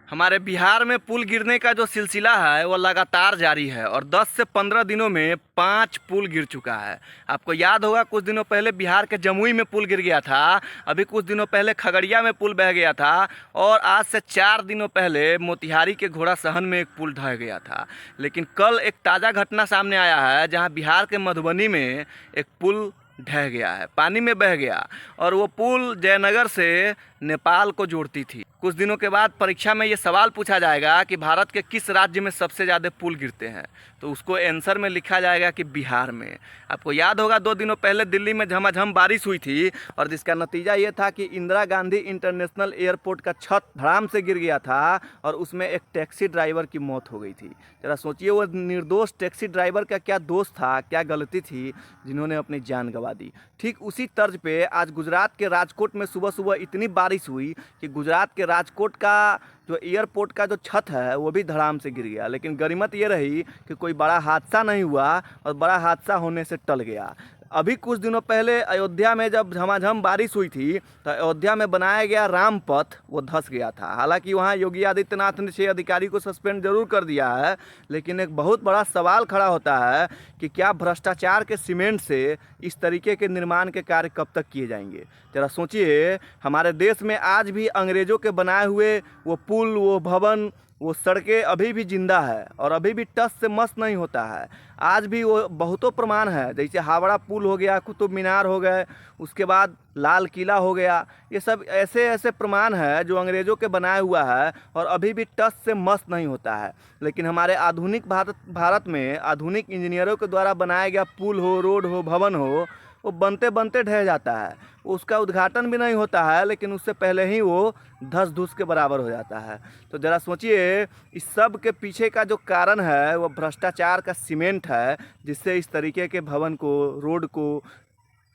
हमारे बिहार में पुल गिरने का जो सिलसिला है वो लगातार जारी है और 10 से 15 दिनों में 5 पुल गिर चुका है। आपको याद होगा कुछ दिनों पहले बिहार के जमुई में पुल गिर गया था, अभी कुछ दिनों पहले खगड़िया में पुल बह गया था और आज से 4 दिनों पहले मोतिहारी के घोड़ासहन में एक पुल ढह गया था। लेकिन कल एक ताज़ा घटना सामने आया है जहाँ बिहार के मधुबनी में एक पुल ढह गया है, पानी में बह गया और वो पुल जयनगर से नेपाल को जोड़ती थी। कुछ दिनों के बाद परीक्षा में ये सवाल पूछा जाएगा कि भारत के किस राज्य में सबसे ज़्यादा पुल गिरते हैं, तो उसको आंसर में लिखा जाएगा कि बिहार में। आपको याद होगा 2 दिनों पहले दिल्ली में झमाझम बारिश हुई थी और जिसका नतीजा ये था कि इंदिरा गांधी इंटरनेशनल एयरपोर्ट का छत धड़ाम से गिर गया था और उसमें एक टैक्सी ड्राइवर की मौत हो गई थी। जरा सोचिए वो निर्दोष टैक्सी ड्राइवर का क्या दोष था, क्या गलती थी जिन्होंने अपनी जान गंवा दी। ठीक उसी तर्ज पे आज गुजरात के राजकोट में सुबह सुबह इतनी बारिश हुई कि गुजरात के राजकोट का जो एयरपोर्ट का जो छत है वो भी धड़ाम से गिर गया। लेकिन गनीमत ये रही कि कोई बड़ा हादसा नहीं हुआ और बड़ा हादसा होने से टल गया। अभी कुछ दिनों पहले अयोध्या में जब झमाझम बारिश हुई थी तो अयोध्या में बनाया गया राम पथ वो धंस गया था। हालांकि वहाँ योगी आदित्यनाथ ने 6 अधिकारी को सस्पेंड जरूर कर दिया है, लेकिन एक बहुत बड़ा सवाल खड़ा होता है कि क्या भ्रष्टाचार के सीमेंट से इस तरीके के निर्माण के कार्य कब तक किए जाएंगे। जरा सोचिए, हमारे देश में आज भी अंग्रेज़ों के बनाए हुए वो पुल, वो भवन, वो सड़कें अभी भी जिंदा है और अभी भी टस से मस नहीं होता है। आज भी वो बहुतों प्रमाण है, जैसे हावड़ा पुल हो गया, कुतुब मीनार हो गए, उसके बाद लाल किला हो गया। ये सब ऐसे ऐसे प्रमाण है जो अंग्रेज़ों के बनाया हुआ है और अभी भी टस से मस नहीं होता है। लेकिन हमारे आधुनिक भारत में आधुनिक इंजीनियरों के द्वारा बनाया गया पुल हो, रोड हो, भवन हो, वो बनते बनते ढह जाता है। उसका उद्घाटन भी नहीं होता है, लेकिन उससे पहले ही वो धस धुस के बराबर हो जाता है। तो ज़रा सोचिए, इस सब के पीछे का जो कारण है वो भ्रष्टाचार का सीमेंट है, जिससे इस तरीके के भवन को, रोड को,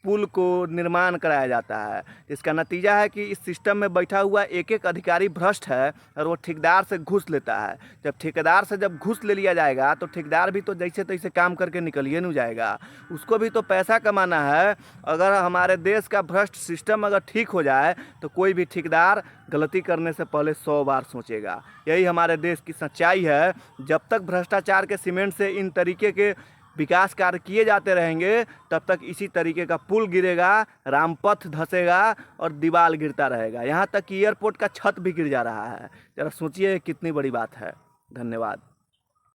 पुल को निर्माण कराया जाता है। इसका नतीजा है कि इस सिस्टम में बैठा हुआ एक एक अधिकारी भ्रष्ट है और वो ठेकेदार से घूस लेता है। जब ठेकेदार से जब घूस ले लिया जाएगा तो ठेकेदार भी तो जैसे तैसे काम करके निकलिए नहीं जाएगा, उसको भी तो पैसा कमाना है। अगर हमारे देश का भ्रष्ट सिस्टम अगर ठीक हो जाए तो कोई भी ठेकेदार गलती करने से पहले 100 बार सोचेगा। यही हमारे देश की सच्चाई है। जब तक भ्रष्टाचार के सीमेंट से इन तरीके के विकास कार्य किए जाते रहेंगे तब तक इसी तरीके का पुल गिरेगा, रामपथ धंसेगा और दीवार गिरता रहेगा। यहाँ तक कि एयरपोर्ट का छत भी गिर जा रहा है। जरा सोचिए कितनी बड़ी बात है। धन्यवाद।